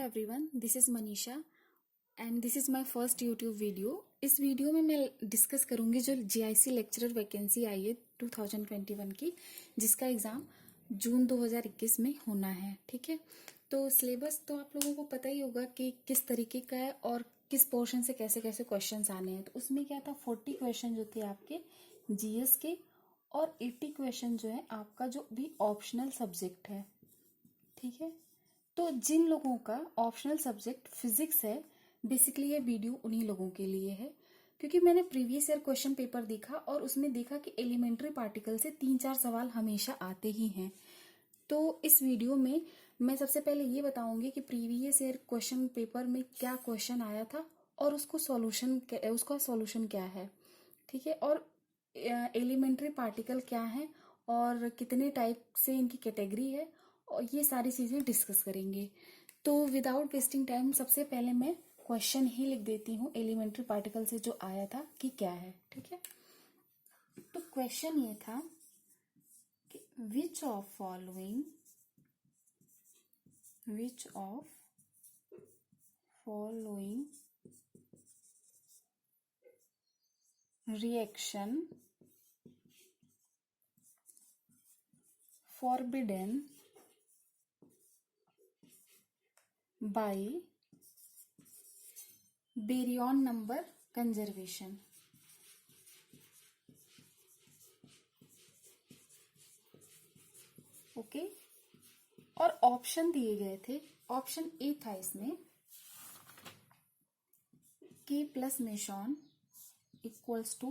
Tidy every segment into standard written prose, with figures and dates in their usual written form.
Everyone, this is Manisha and this is my first YouTube video. इस video में मैं discuss करूंगी जो जीआईसी लेक्चरर वैकेंसी आई है 2021 की, जिसका एग्ज़ाम जून 2021 में होना है। ठीक है, तो सिलेबस तो आप लोगों को पता ही होगा कि किस तरीके का है और किस पोर्शन से कैसे कैसे क्वेश्चंस आने हैं। तो उसमें क्या था, 40 क्वेश्चन जो थे आपके जीएस के और 80 क्वेश्चन जो है आपका जो भी ऑप्शनल सब्जेक्ट है। ठीक है, तो जिन लोगों का ऑप्शनल सब्जेक्ट फिजिक्स है, बेसिकली ये वीडियो उन्हीं लोगों के लिए है, क्योंकि मैंने प्रीवियस ईयर क्वेश्चन पेपर देखा और उसमें देखा कि एलिमेंट्री पार्टिकल से 3-4 सवाल हमेशा आते ही हैं। तो इस वीडियो में मैं सबसे पहले ये बताऊंगी कि प्रीवियस ईयर क्वेश्चन पेपर में क्या क्वेश्चन आया था और उसका सॉल्यूशन क्या है। ठीक है, और एलिमेंट्री पार्टिकल क्या है और कितने टाइप से इनकी कैटेगरी है, और ये सारी चीजें डिस्कस करेंगे। तो विदाउट वेस्टिंग टाइम सबसे पहले मैं क्वेश्चन ही लिख देती हूँ एलिमेंट्री पार्टिकल से जो आया था कि क्या है। ठीक है, तो क्वेश्चन ये था कि which of following reaction forbidden by baryon number conservation। Okay, और ऑप्शन दिए गए थे। ऑप्शन ए था इसमें K plus meson equals to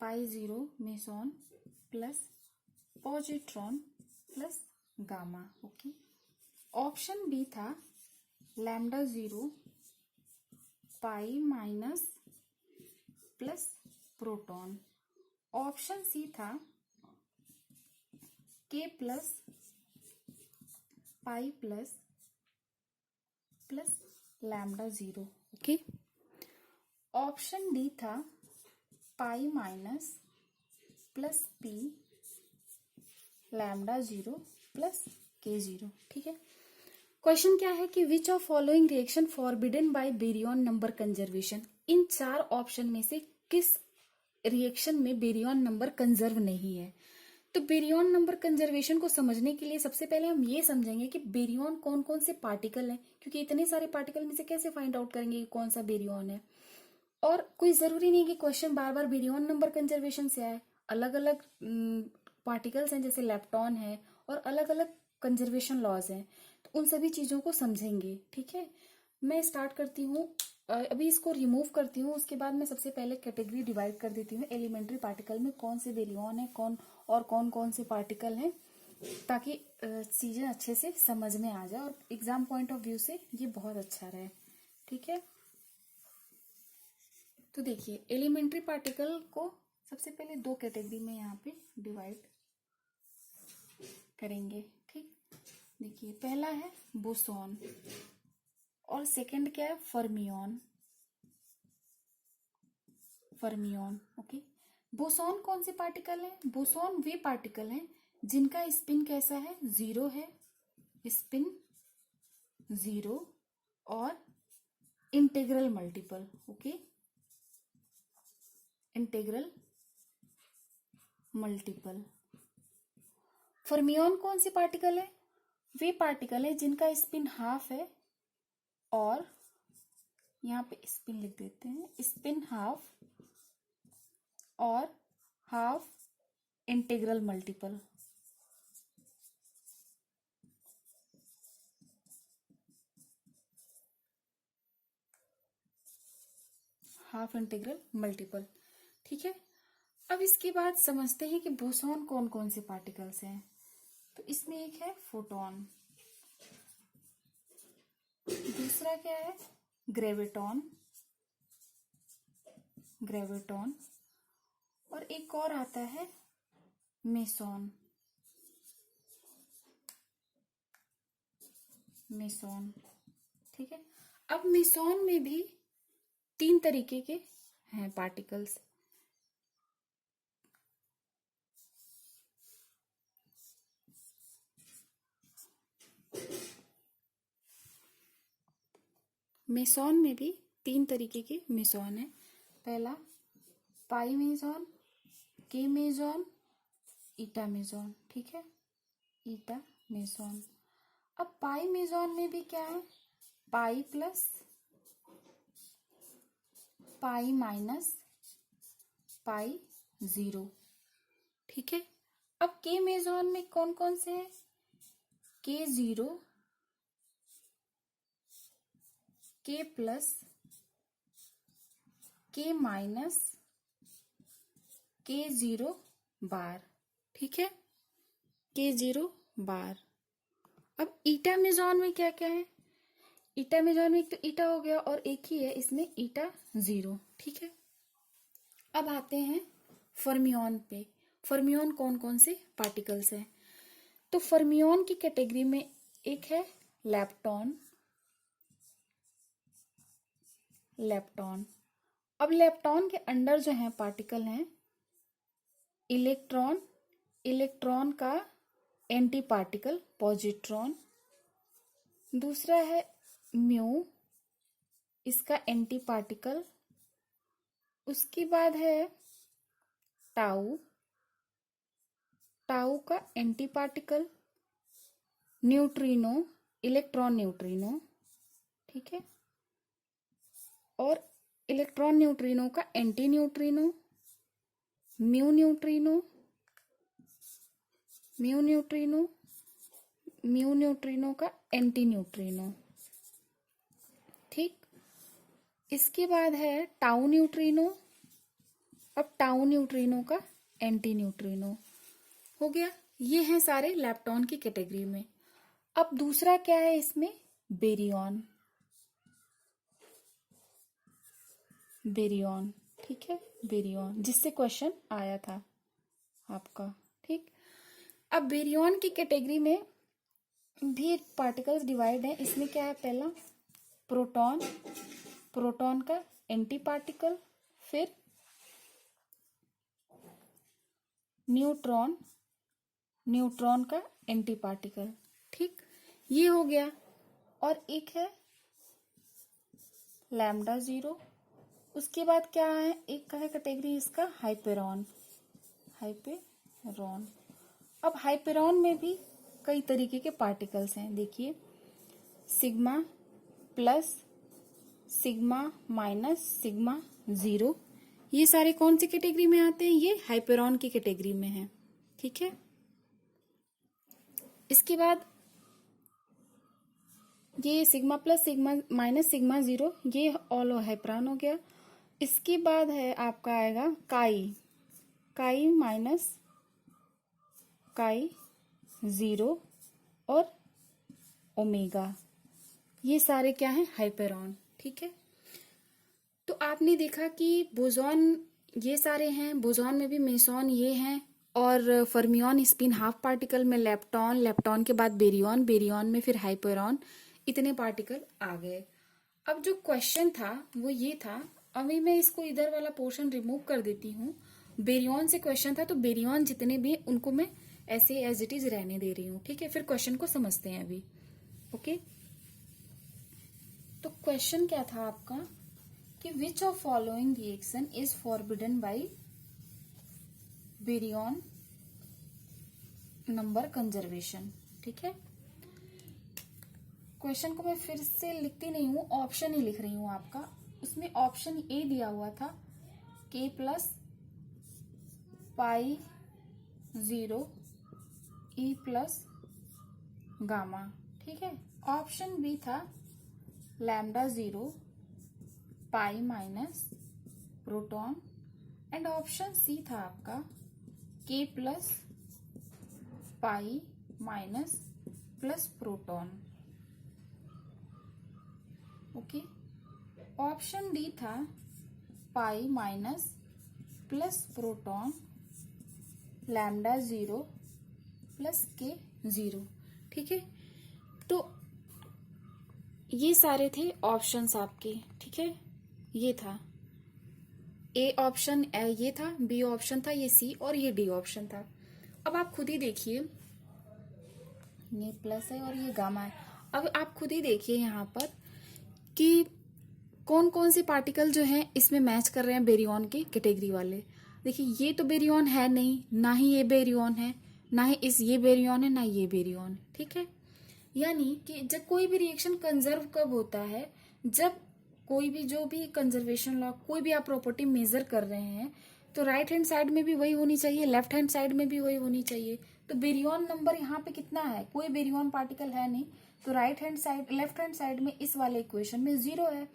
π0 meson plus positron plus gamma. Okay, option B था λ0 pi minus plus proton. Option C था K plus pi plus λ0। Okay, option D था pi minus plus P λ0 plus K0। ठीक है, question क्या है कि which of following reaction forbidden by baryon number conservation. इन 4 option में से किस रिएक्शन में बेरियन नंबर कंजर्व नहीं है। तो बेरियन नंबर कंजर्वेशन को समझने के लिए सबसे पहले हम ये समझेंगे कि बेरियन कौन कौन से पार्टिकल हैं, क्योंकि इतने सारे पार्टिकल में से कैसे फाइंड आउट करेंगे कि कौन सा बेरियन है। और कोई जरूरी नहीं कि क्वेश्चन बार बार बेरियन नंबर कंजर्वेशन से आए। अलग अलग पार्टिकल्स हैं, जैसे लेप्टॉन है, और अलग अलग कंजर्वेशन लॉज हैं, तो उन सभी चीजों को समझेंगे। ठीक है, मैं स्टार्ट करती हूँ, अभी इसको रिमूव करती हूँ। उसके बाद मैं सबसे पहले कैटेगरी डिवाइड कर देती हूँ एलिमेंट्री पार्टिकल में कौन से बेरियन है, कौन कौन से पार्टिकल हैं, ताकि चीजें अच्छे से समझ में आ जाए और एग्जाम पॉइंट ऑफ व्यू से ये बहुत अच्छा रहे। ठीक है, तो देखिए एलिमेंट्री पार्टिकल को सबसे पहले 2 कैटेगरी में यहाँ पे डिवाइड करेंगे। ठीक, देखिए पहला है बोसॉन और सेकंड क्या है, फर्मियन। ओके, बोसॉन कौन से पार्टिकल है, बोसॉन वे पार्टिकल हैं जिनका स्पिन कैसा है, 0 है, स्पिन 0 और integral multiple. Okay, integral multiple. Fermion कौन से पार्टिकल है, वे पार्टिकल है जिनका स्पिन हाफ है और यहाँ पे स्पिन लिख देते हैं, स्पिन हाफ और half integral multiple. Half integral multiple. ठीक है, अब इसके बाद समझते हैं कि बोसॉन कौन कौन से पार्टिकल्स हैं। तो इसमें एक है फोटॉन, दूसरा क्या है, ग्रेविटॉन, और एक और आता है मेसॉन। ठीक है, अब मेसॉन में भी 3 तरीके के हैं पार्टिकल्स। मेसॉन में भी 3 तरीके के मेसॉन है। पहला पाई मेसॉन, के मेसॉन, ईटा मेसॉन, ठीक है, ईटा मेसॉन। अब पाई मेसॉन में भी क्या है, pi plus pi minus pi 0, ठीक है। अब के मेसॉन में कौन कौन से हैं, के 0, के प्लस, के माइनस, के 0 बार, ठीक है, के 0 बार। अब ईटा मेसॉन में क्या क्या है, ईटा मेसॉन में एक तो ईटा हो गया और एक ही है इसमें ईटा 0, ठीक है। अब आते हैं फर्मियन पे। फर्मियन कौन कौन से पार्टिकल्स हैं, तो फर्मियन की कैटेगरी में एक है लेप्टॉन। लेप्टॉन, अब लेप्टॉन के अंदर जो है पार्टिकल हैं इलेक्ट्रॉन, इलेक्ट्रॉन का एंटी पार्टिकल पॉजिट्रॉन, दूसरा है म्यू, इसका एंटी पार्टिकल, उसके बाद है टाउ, टाउ का anti particle, neutrino, electron neutrino, ठीक है, और इलेक्ट्रॉन न्यूट्रिनो का anti neutrino, mu neutrino, mu neutrino, mu neutrino का एंटी न्यूट्रिनो, ठीक। इसके बाद है टाउ न्यूट्रिनो, अब टाउ न्यूट्रिनो का एंटी न्यूट्रिनो हो गया। ये हैं सारे लेप्टॉन की कैटेगरी में। अब दूसरा क्या है इसमें, बेरियन, बेरियन, ठीक है, बेरियन, जिससे क्वेश्चन आया था आपका, ठीक। अब बेरियन की कैटेगरी में भी पार्टिकल्स डिवाइड है। इसमें क्या है, पहला प्रोटॉन, प्रोटॉन का एंटी पार्टिकल, फिर न्यूट्रॉन, न्यूट्रॉन का एंटी पार्टिकल, ठीक, ये हो गया। और एक है लैम्डा 0। उसके बाद क्या है, एक का है कैटेगरी इसका हाइपेरॉन, हाइपेरॉन। अब हाइपेरॉन में भी कई तरीके के पार्टिकल्स हैं, देखिए sigma plus, sigma minus, sigma 0, ये सारे कौन सी कैटेगरी में आते हैं, ये हाइपेरॉन की कैटेगरी में है, ठीक है। इसके बाद ये sigma plus, sigma minus, sigma 0, ये ऑल हाइपेरॉन हो गया। इसके बाद है आपका आएगा काई, काई माइनस, काई 0 और ओमेगा, ये सारे क्या हैं, हाइपेरॉन, ठीक है। तो आपने देखा कि बोसॉन ये सारे हैं, बोसॉन में भी मेसॉन ये हैं, और फर्मियन स्पिन हाफ पार्टिकल में लेप्टॉन, लेप्टॉन के बाद बेरियन, बेरियन में फिर हाइपेरॉन, इतने पार्टिकल आ गए। अब जो क्वेश्चन था वो ये था, अभी मैं इसको इधर वाला पोर्शन रिमूव कर देती हूँ। बेरियन से क्वेश्चन था, तो बेरियन जितने भी उनको मैं ऐसे एज इट इज रहने दे रही हूँ, ठीक है। फिर क्वेश्चन को समझते हैं अभी, ओके। तो क्वेश्चन क्या था आपका कि which of following reaction is forbidden by baryon number conservation, ठीक है। क्वेश्चन को मैं फिर से लिखती नहीं हूँ, ऑप्शन ही लिख रही हूँ आपका। उसमें ऑप्शन ए दिया हुआ था K plus pi 0 e plus gamma, ठीक है। ऑप्शन बी था lambda 0 pi minus proton, and option C था आपका K plus pi minus plus proton, okay. Option D था pi minus plus proton lambda 0 plus K 0, ठीक है। तो ये सारे थे ऑप्शंस आपके, ठीक है। ये था ए ऑप्शन, ये था बी ऑप्शन था, ये सी, और ये डी ऑप्शन था। अब आप खुद ही देखिए, ये प्लस है और ये गामा है। अब आप खुद ही देखिए यहाँ पर कि कौन कौन से पार्टिकल जो हैं इसमें मैच कर रहे हैं बेरियन के कैटेगरी वाले। देखिए ये तो बेरियन है नहीं, ना ही ये बेरियन है, ना ही ये बेरियन है, ना ये बेरियन, ठीक है। यानी कि जब कोई भी रिएक्शन कंजर्व कब होता है, जब कोई भी जो भी कंजर्वेशन लॉ, कोई भी आप प्रॉपर्टी मेजर कर रहे हैं तो राइट हैंड साइड में भी वही होनी चाहिए, लेफ्ट हैंड साइड में भी वही होनी चाहिए। तो बेरियन नंबर यहाँ पे कितना है, कोई बेरियन पार्टिकल है नहीं, तो right hand side, left hand side में इस वाले इक्वेशन में 0 है,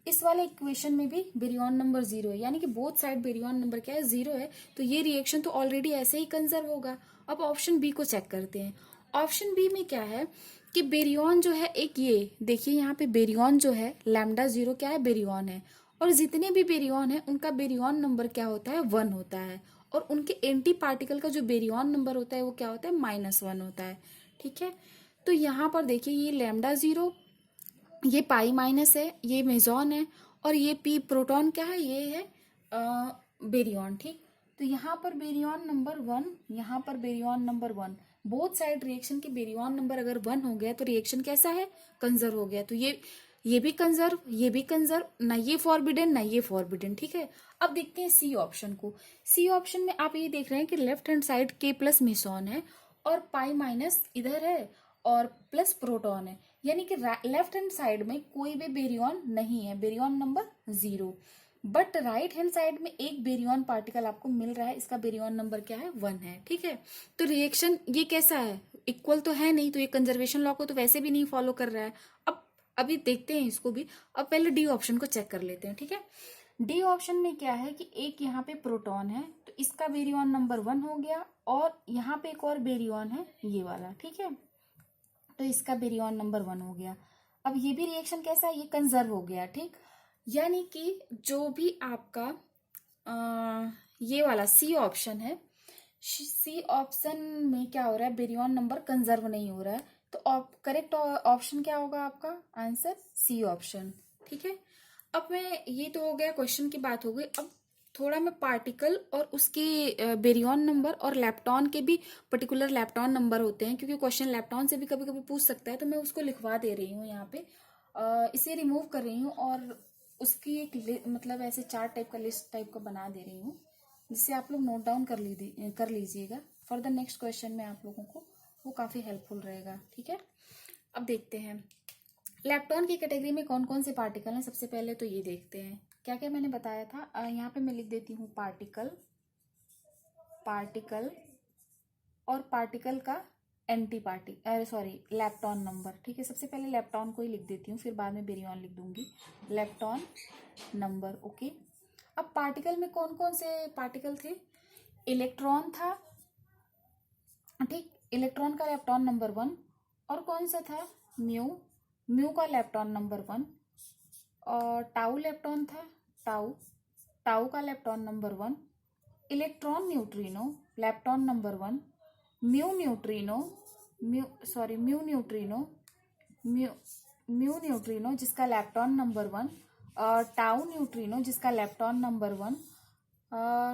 इस वाले इक्वेशन में भी बेरियन नंबर 0 है, यानी कि बोथ साइड बेरियन नंबर क्या है, 0 है। तो ये रिएक्शन तो ऑलरेडी ऐसे ही कंजर्व होगा। अब ऑप्शन बी को चेक करते हैं। ऑप्शन बी में क्या है कि बेरियन जो है, एक ये देखिए यहाँ पे बेरियन जो है लैम्डा 0 क्या है, बेरियन है, और जितने भी बेरियन है उनका बेरियन नंबर क्या होता है, 1 होता है, और उनके एंटी पार्टिकल का जो बेरियन नंबर होता है वो क्या होता है, -1 होता है, ठीक है। तो यहाँ पर देखिए ये लैम्डा 0, ये पाई माइनस है, ये मेजॉन है, और ये पी प्रोटॉन क्या है, ये है बेरियन, ठीक। तो यहाँ पर बेरियन नंबर 1, यहाँ पर baryon number 1, both side reaction के बेरियन नंबर अगर 1 हो गया तो रिएक्शन कैसा है, कंजर्व हो गया। तो ये भी कंजर्व, ये भी कंजर्व, ना ये फॉरबिडन ना ये फॉरबिडन, ठीक है। अब देखते हैं सी ऑप्शन को। सी ऑप्शन में आप ये देख रहे हैं कि लेफ्ट हैंड साइड के प्लस मेसॉन है और पाई माइनस इधर है और प्लस प्रोटॉन है, यानी कि लेफ्ट हैंड साइड में कोई भी बेरियन नहीं है, baryon number 0। But right hand side में एक बेरियन पार्टिकल आपको मिल रहा है, इसका बेरियन नंबर क्या है, 1 है, ठीक है। तो रिएक्शन ये कैसा है, इक्वल तो है नहीं, तो ये कंजर्वेशन लॉ को तो वैसे भी नहीं फॉलो कर रहा है। अब अभी देखते हैं इसको भी। अब पहले डी ऑप्शन को चेक कर लेते हैं, ठीक है। डी ऑप्शन में क्या है कि एक यहाँ पे प्रोटॉन है, तो इसका बेरियन नंबर 1 हो गया, और यहाँ पे एक और बेरियन है ये वाला, ठीक है, तो इसका बेरियन नंबर 1 हो गया। अब ये भी रिएक्शन कैसा है, ये कंजर्व हो गया, ठीक। यानी कि जो भी आपका ये वाला सी ऑप्शन है, सी ऑप्शन में क्या हो रहा है, बेरियन नंबर कंजर्व नहीं हो रहा है, तो करेक्ट ऑप्शन क्या होगा आपका आंसर, सी ऑप्शन, ठीक है। अब मैं, ये तो हो गया क्वेश्चन की बात हो गई। अब थोड़ा मैं पार्टिकल और उसके बेरियन नंबर और लैप्टॉन के भी पर्टिकुलर लैप्टॉन नंबर होते हैं, क्योंकि क्वेश्चन लैप्टॉन से भी कभी कभी पूछ सकता है, तो मैं उसको लिखवा दे रही हूँ यहाँ पे, इसे रिमूव कर रही हूँ और उसकी एक मतलब ऐसे चार्ट टाइप का, लिस्ट टाइप का बना दे रही हूँ, जिससे आप लोग नोट डाउन कर लीजिएगा फॉर द नेक्स्ट क्वेश्चन में, आप लोगों को वो काफी हेल्पफुल रहेगा, ठीक है। अब देखते हैं लैप्टॉन की कैटेगरी में कौन कौन से पार्टिकल हैं। सबसे पहले तो ये देखते हैं क्या क्या मैंने बताया था। यहाँ पे मैं लिख देती हूँ पार्टिकल, पार्टिकल और पार्टिकल का एंटी पार्टिकल, सॉरी लैप्टॉन नंबर, ठीक है। सबसे पहले लैप्टॉन को ही लिख देती हूँ, फिर बाद में बेरियन लिख दूंगी, लैप्टॉन नंबर, ओके। अब पार्टिकल में कौन कौन से पार्टिकल थे, इलेक्ट्रॉन था, ठीक, इलेक्ट्रॉन का लैप्टॉन नंबर 1, और कौन सा था, म्यू, म्यू का लैप्टॉन नंबर 1, और टाउ लैप्टॉन था, टाउ, टाउ का lepton number 1, electron neutrino lepton number 1, mu neutrino, mu neutrino, mu neutrino जिसका लैप्टॉन नंबर 1, टाउ न्यूट्रिनो जिसका लैप्टॉन नंबर 1,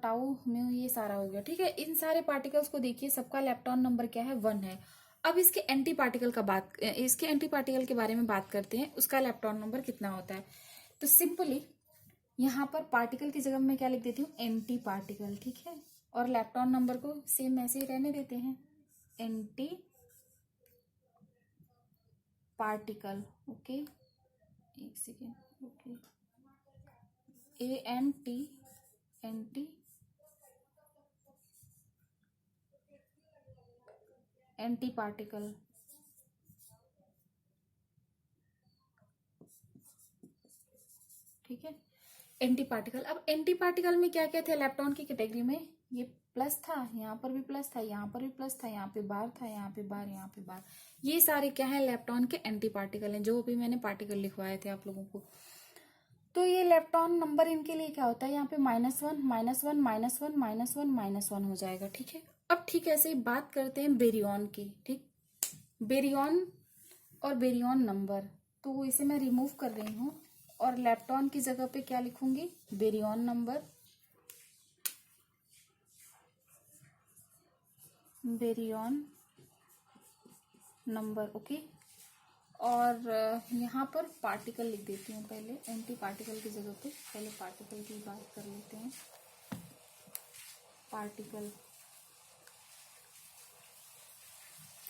टाउ म्यू, ये सारा हो गया, ठीक है। इन सारे पार्टिकल्स को देखिए, सबका लैप्टॉन नंबर क्या है, 1 है। अब इसके एंटी पार्टिकल के बारे में बात करते हैं, उसका लैप्टॉन नंबर कितना होता है। तो सिंपली यहाँ पर पार्टिकल की जगह मैं क्या लिख देती हूँ, एंटी पार्टिकल, ठीक है, और लैप्टॉन नंबर को सेम ऐसे ही रहने देते हैं, एंटी पार्टिकल, ओके, एक second, okay, anti, anti, anti particle, ठीक है, एंटी पार्टिकल। अब एंटी पार्टिकल में क्या क्या थे लैप्टॉन की कैटेगरी में, ये प्लस था, यहाँ पर भी प्लस था, यहाँ पर भी प्लस था, यहाँ पे बार था, यहाँ पे बार, यहाँ पे बार, ये सारे क्या है, लैप्टॉन के एंटी पार्टिकल हैं, जो भी मैंने पार्टिकल लिखवाए थे आप लोगों को। तो ये लैप्टॉन नंबर इनके लिए क्या होता है, यहाँ पे -1 -1 -1 -1 -1 हो जाएगा, ठीक है। अब ठीक ऐसे ही बात करते हैं बेरियन की, ठीक, बेरियन और बेरियन नंबर, तो इसे मैं रिमूव कर रही हूँ और लैप्टॉन की जगह पे क्या लिखूंगी, baryon number, baryon number, okay. और यहाँ पर पार्टिकल लिख देती हूँ पहले, एंटी पार्टिकल की जगह पे पहले पार्टिकल की बात कर लेते हैं। पार्टिकल,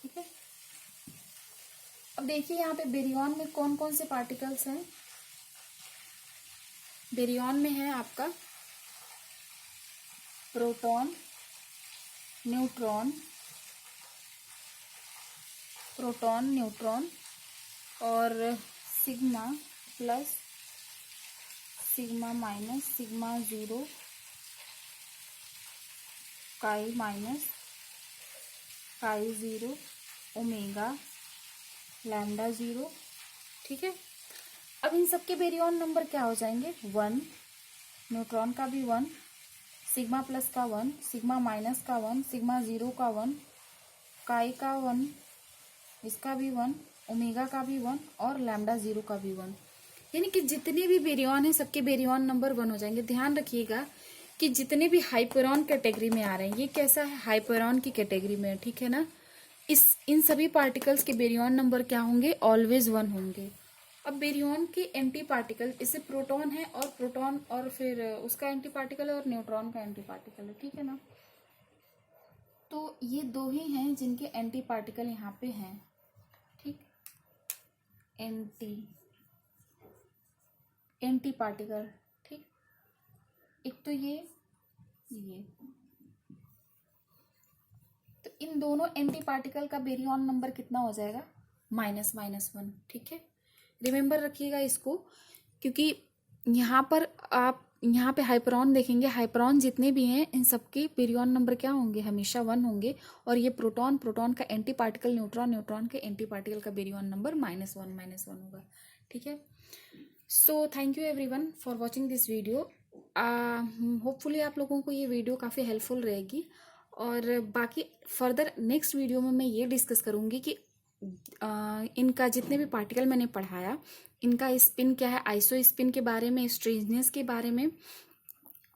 ठीक है। अब देखिए यहाँ पे बेरियन में कौन कौन से पार्टिकल्स हैं। बेरियन में है आपका प्रोटॉन, न्यूट्रॉन, प्रोटॉन, न्यूट्रॉन और sigma plus, sigma minus, sigma zero, काई माइनस, काई जीरो, ओमेगा, लैम्डा जीरो, ठीक है। अब इन सबके बेरियन नंबर क्या हो जाएंगे, 1, न्यूट्रॉन का भी 1, सिग्मा प्लस का 1, सिग्मा माइनस का 1, सिग्मा जीरो का 1, काई का 1, इसका भी 1, ओमेगा का भी 1 और लैम्डा जीरो का भी 1। यानी कि जितने भी बेरियन है सबके बेरियन नंबर 1 हो जाएंगे। ध्यान रखिएगा कि जितने भी हाइपरॉन कैटेगरी में आ रहे हैं, ये कैसा है, हाइपरॉन की कैटेगरी में, ठीक है ना। इन सभी पार्टिकल्स के बेरियन नंबर क्या होंगे, ऑलवेज 1 होंगे। अब बेरियन के एंटी पार्टिकल, इससे प्रोटॉन है और प्रोटॉन और फिर उसका एंटी पार्टिकल है और न्यूट्रॉन का एंटी पार्टिकल है, ठीक है ना। तो ये दो ही हैं जिनके एंटी पार्टिकल यहाँ पे हैं, ठीक। एंटी पार्टिकल, ठीक। एक तो ये तो इन दोनों एंटी पार्टिकल का बेरियन नंबर कितना हो जाएगा, -1, ठीक है। रिमेंबर रखिएगा इसको, क्योंकि यहाँ पर आप यहाँ पे हाइपरॉन देखेंगे, हाइपरॉन जितने भी हैं इन सबके बेरियन नंबर क्या होंगे, हमेशा 1 होंगे। और ये प्रोटॉन, प्रोटॉन का एंटी पार्टिकल न्यूट्रॉन, न्यूट्रॉन के एंटी पार्टिकल का बेरियन नंबर -1 होगा, ठीक है। So thank you everyone for watching this video. Hopefully आप लोगों को ये वीडियो काफ़ी हेल्पफुल रहेगी। और बाकी फर्दर नेक्स्ट वीडियो में मैं ये डिस्कस करूँगी कि इनका जितने भी पार्टिकल मैंने पढ़ाया, इनका स्पिन क्या है, आइसो स्पिन के बारे में, स्ट्रेंजनेस के बारे में,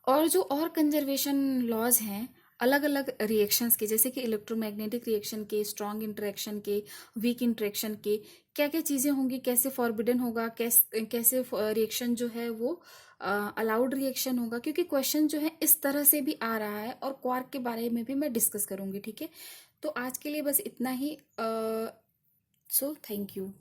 और जो और कंजर्वेशन लॉज हैं अलग अलग रिएक्शंस के, जैसे कि इलेक्ट्रोमैग्नेटिक रिएक्शन के, स्ट्रॉन्ग इंटरेक्शन के, वीक इंटरेक्शन के, क्या क्या चीज़ें होंगी, कैसे फॉरबिडन होगा, कैसे रिएक्शन जो है वो अलाउड रिएक्शन होगा, क्योंकि क्वेश्चन जो है इस तरह से भी आ रहा है। और क्वार्क के बारे में भी मैं डिस्कस करूंगी, ठीक है। तो आज के लिए बस इतना ही। So thank you.